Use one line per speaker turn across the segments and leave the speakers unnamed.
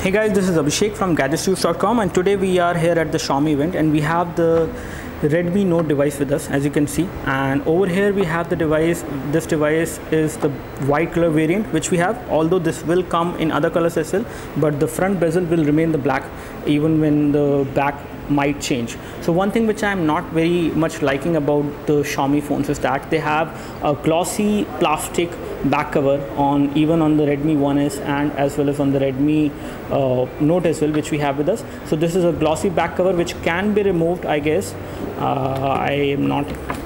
Hey guys, this is Abhishek from GadgetStrews.com, and today we are here at the Xiaomi event and we have the Redmi Note device with us, as you can see. And over here we have the device. This device is the white color variant which we have, although this will come in other colors as well, but the front bezel will remain the black even when the back might change. So one thing which I am not very much liking about the Xiaomi phones is that they have a glossy plastic back cover on even on the Redmi 1S and as well as on the Redmi Note as well, which we have with us. So this is a glossy back cover which can be removed, I guess. I am not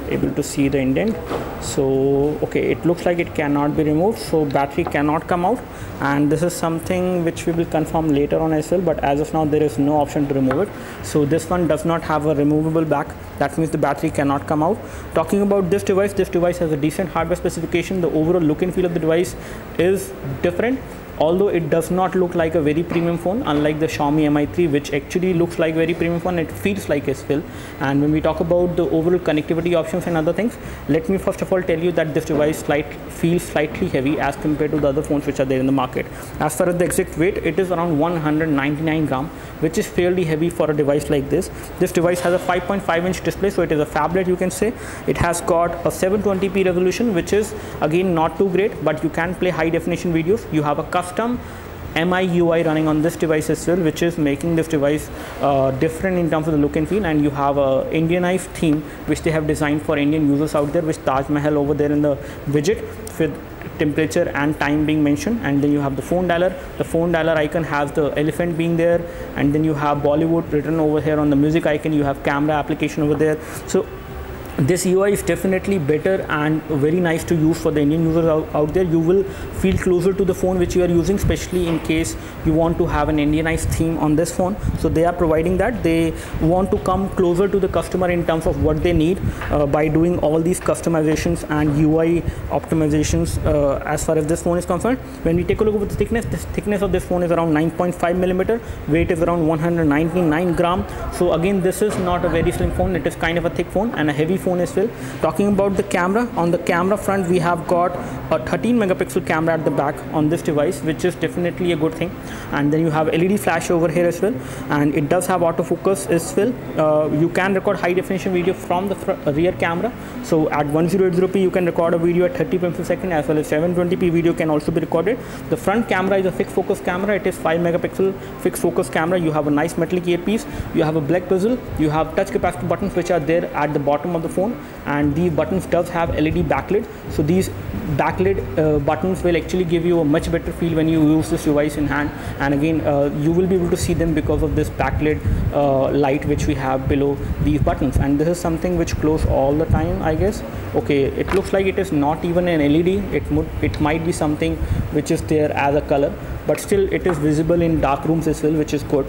able to see the indent, so okay, it looks like it cannot be removed, so battery cannot come out, and this is something which we will confirm later on as well, but as of now there is no option to remove it. So this one does not have a removable back, that means the battery cannot come out. Talking about this device has a decent hardware specification. The overall look and feel of the device is different, although it does not look like a very premium phone, unlike the Xiaomi Mi 3, which actually looks like very premium phone. It feels like as well. And when we talk about the overall connectivity options and other things, let me first of all tell you that this device feels slightly heavy as compared to the other phones which are there in the market. As far as the exact weight, it is around 199 gram, which is fairly heavy for a device like this. This device has a 5.5-inch display, so it is a phablet, you can say. It has got a 720p resolution, which is again not too great, but you can play high definition videos. You have a custom MIUI running on this device as well, which is making this device different in terms of the look and feel. And you have a Indianized theme which they have designed for Indian users out there, with Taj Mahal over there in the widget with temperature and time being mentioned. And then you have the phone dialer. The phone dialer icon has the elephant being there, and then you have Bollywood written over here on the music icon. You have camera application over there. So this UI is definitely better and very nice to use for the Indian users out there. You will feel closer to the phone which you are using, especially in case you want to have an Indianized theme on this phone. So they are providing that. They want to come closer to the customer in terms of what they need by doing all these customizations and UI optimizations as far as this phone is concerned. When we take a look at the thickness of this phone is around 9.5 millimeter. Weight is around 199 gram. So again, this is not a very slim phone. It is kind of a thick phone and a heavy phone as well. Talking about the camera, on the camera front we have got a 13 megapixel camera at the back on this device, which is definitely a good thing. And then you have LED flash over here as well, and it does have autofocus as well. You can record high definition video from the rear camera. So at 1080p you can record a video at 30 frames per second, as well as 720p video can also be recorded. The front camera is a fixed focus camera. It is 5 megapixel fixed focus camera. You have a nice metallic earpiece. You have a black bezel. You have touch capacitive buttons which are there at the bottom of the phone, and these buttons does have LED backlit. So these backlit buttons will actually give you a much better feel when you use this device in hand, and again you will be able to see them because of this backlit light which we have below these buttons. And this is something which glows all the time, I guess. Okay, it looks like it is not even an LED. It might be something which is there as a color, but still it is visible in dark rooms as well, which is good.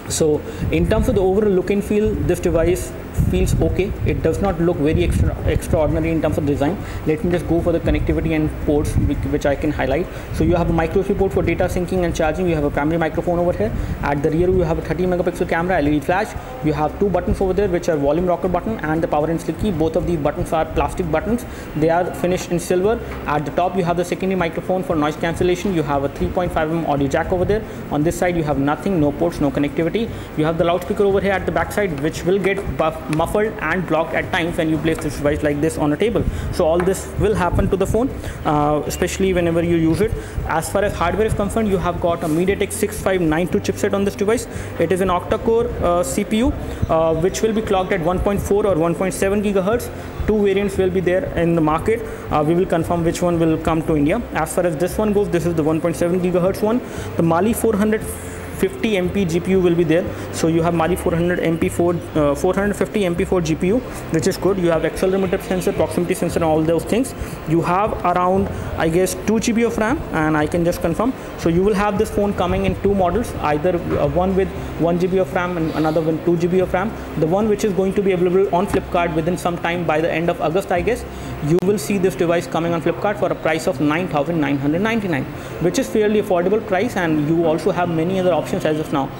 So in terms of the overall look and feel, this device feels okay. It does not look very extraordinary in terms of design. Let me just go for the connectivity and ports which I can highlight. So you have a micro USB port for data syncing and charging. You have a primary microphone over here. At the rear you have a 30 megapixel camera, LED flash. You have two buttons over there which are volume rocker button and the power and sleep key. Both of these buttons are plastic buttons. They are finished in silver. At the top you have the secondary microphone for noise cancellation. You have a 3.5mm audio jack over there. On this side you have nothing, no ports, no connectivity. You have the loudspeaker over here at the back side, which will get muffled and blocked at times when you place this device like this on a table. So all this will happen to the phone, especially whenever you use it. As far as hardware is concerned, you have got a MediaTek 6592 chipset on this device. It is an octa-core CPU which will be clocked at 1.4 or 1.7 gigahertz. Two variants will be there in the market. We will confirm which one will come to India. As far as this one goes, this is the 1.7 gigahertz one. The Mali 450 MP GPU will be there. So you have Mali 450 MP4 GPU, which is good. You have accelerometer sensor, proximity sensor, and all those things. You have around, I guess, 2 GB of RAM, and I can just confirm. So you will have this phone coming in two models, either one with 1 GB of RAM and another with 2 GB of RAM. The one which is going to be available on Flipkart within some time, by the end of August, I guess, you will see this device coming on Flipkart for a price of 9,999, which is fairly affordable price, and you also have many other options as of now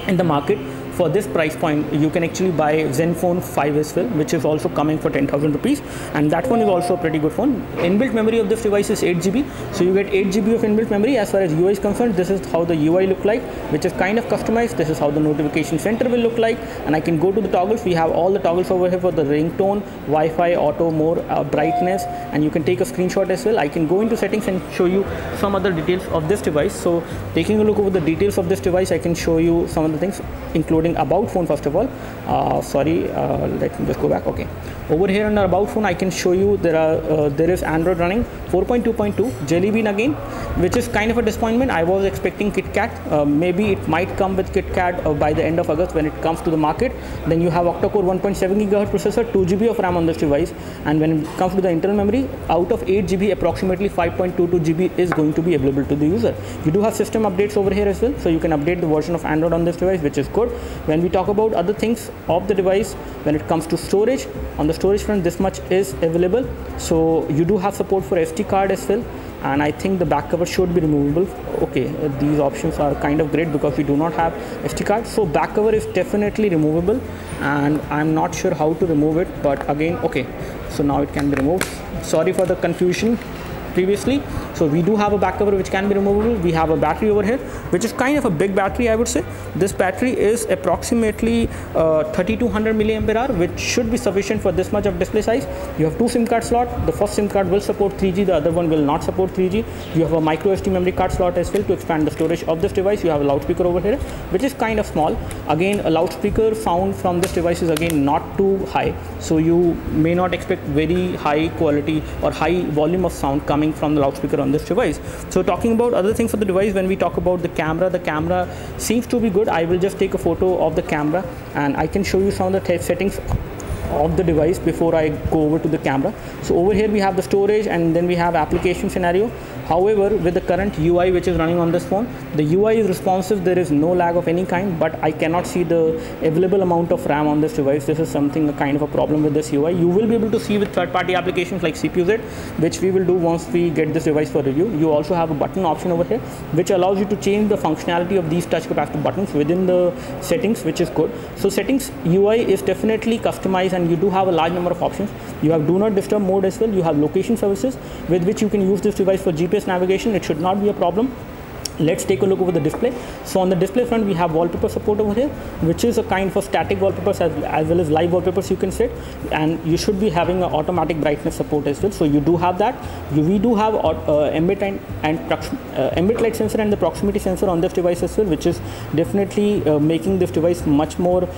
in the market for this price point, you can actually buy Zenfone 5 as well, which is also coming for 10,000 rupees, and that one is also a pretty good phone. Inbuilt memory of this device is 8 GB, so you get 8 GB of inbuilt memory. As far as UI is concerned, this is how the UI look like, which is kind of customized. This is how the notification center will look like, and I can go to the toggles. We have all the toggles over here for the ringtone, Wi-Fi, auto, more brightness, and you can take a screenshot as well. I can go into settings and show you some other details of this device. So taking a look over the details of this device, I can show you some of the things, including about phone. First of all, let me just go back. Okay, over here under about phone, I can show you there is Android running 4.2.2, Jelly Bean again, which is kind of a disappointment. I was expecting KitKat. Maybe it might come with KitKat by the end of August when it comes to the market. Then you have octa-core 1.7 GHz processor, 2 GB of RAM on this device, and when it comes to the internal memory, out of 8 GB, approximately 5.22 GB is going to be available to the user. You do have system updates over here as well, so you can update the version of Android on this device, which is good. When we talk about other things of the device, when it comes to storage, on the storage front, this much is available. So you do have support for SD card as well, and I think the back cover should be removable. Okay, these options are kind of great because we do not have SD card, so back cover is definitely removable, and I'm not sure how to remove it, but again, okay, so now it can be removed. Sorry for the confusion previously. So we do have a back cover which can be removable. We have a battery over here, which is kind of a big battery, I would say. This battery is approximately 3200 mAh, which should be sufficient for this much of display size. You have two SIM card slots. The first SIM card will support 3G, the other one will not support 3G. You have a micro SD memory card slot as well to expand the storage of this device. You have a loudspeaker over here, which is kind of small. Again, a loudspeaker sound from this device is again not too high, so you may not expect very high quality or high volume of sound coming from the loudspeaker on this device. So talking about other things for the device, when we talk about the camera seems to be good. I will just take a photo of the camera and I can show you some of the settings of the device before I go over to the camera. So over here we have the storage, and then we have application scenario. However, with the current UI which is running on this phone, the UI is responsive. There is no lag of any kind, but I cannot see the available amount of RAM on this device. This is something, a kind of a problem with this UI. You will be able to see with third-party applications like CPUZ, which we will do once we get this device for review. You also have a button option over here, which allows you to change the functionality of these touch capacitive buttons within the settings, which is good. So settings UI is definitely customized, and you do have a large number of options. You have do not disturb mode as well. You have location services with which you can use this device for GPS navigation. It should not be a problem. Let's take a look over the display. So on the display front, we have wallpaper support over here, which is a kind of static wallpapers as well as live wallpapers you can set, and you should be having an automatic brightness support as well. So you do have that. We do have ambient light sensor and the proximity sensor on this device as well, which is definitely making this device much more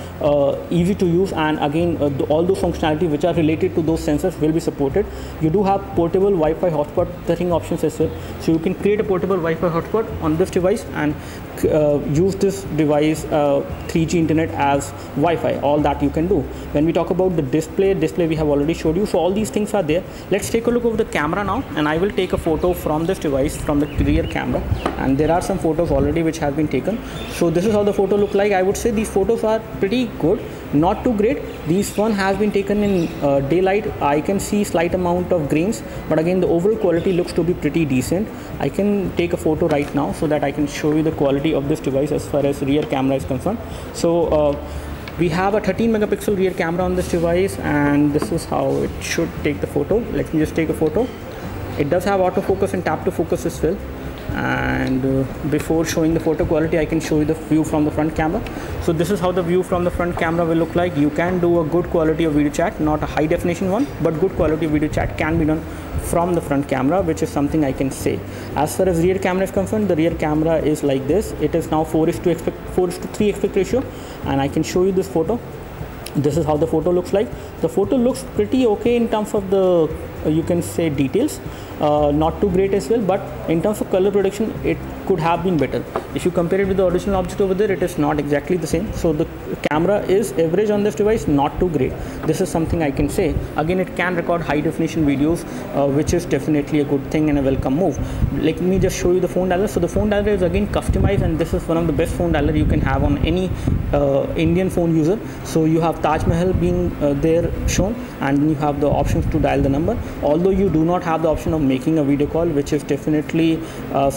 easy to use. And again, all those functionality which are related to those sensors will be supported. You do have portable Wi-Fi hotspot setting options as well, so you can create a portable Wi-Fi hotspot on this device and use this device 3G internet as Wi-Fi. All that you can do. When we talk about the display we have already showed you, so all these things are there. Let's take a look over the camera now, and I will take a photo from this device from the rear camera, and there are some photos already which have been taken. So this is how the photo look like. I would say these photos are pretty good, not too great. This one has been taken in daylight. I can see slight amount of grains, but again the overall quality looks to be pretty decent. I can take a photo right now so that I can show you the quality of this device as far as rear camera is concerned. So we have a 13 megapixel rear camera on this device, and this is how it should take the photo. Let me just take a photo. It does have autofocus and tap to focus as well. And before showing the photo quality, I can show you the view from the front camera. So this is how the view from the front camera will look like. You can do a good quality of video chat, not a high definition one, but good quality of video chat can be done from the front camera, which is something I can say. As far as rear camera is concerned, the rear camera is like this. It is now 4:3 aspect ratio, and I can show you this photo. This is how the photo looks like. The photo looks pretty okay in terms of the you can say details, not too great as well, but in terms of color production it could have been better. If you compare it with the original object over there, it is not exactly the same. So the camera is average on this device, not too great. This is something I can say. Again, it can record high definition videos, which is definitely a good thing and a welcome move. Let me just show you the phone dialer. So the phone dialer is again customized, and this is one of the best phone dialer you can have on any Indian phone user. So you have Taj Mahal being there shown, and you have the options to dial the number. Although you do not have the option of making a video call, which is definitely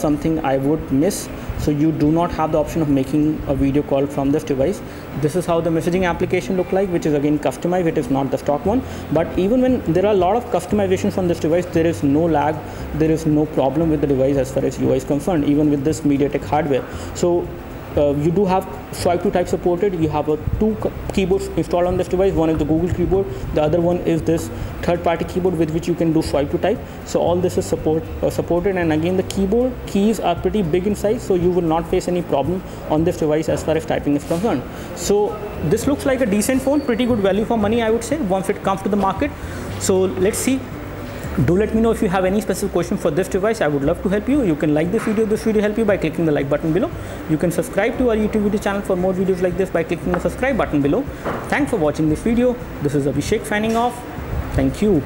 something I would miss. So you do not have the option of making a video call from this device. This is how the messaging application look like, which is again customized. It is not the stock one, but even when there are a lot of customizations on this device, there is no lag, there is no problem with the device as far as UI is concerned, even with this MediaTek hardware. So you do have swipe to type supported. You have two keyboards installed on this device. One is the Google keyboard, the other one is this third-party keyboard with which you can do swipe to type. So all this is supported, and again the keyboard keys are pretty big in size, so you will not face any problem on this device as far as typing is concerned. So this looks like a decent phone, pretty good value for money, I would say, once it comes to the market. So let's see. Do let me know if you have any specific question for this device. I would love to help you. You can like this video help you by clicking the like button below. You can subscribe to our YouTube video channel for more videos like this by clicking the subscribe button below. Thanks for watching this video. This is Abhishek signing off. Thank you.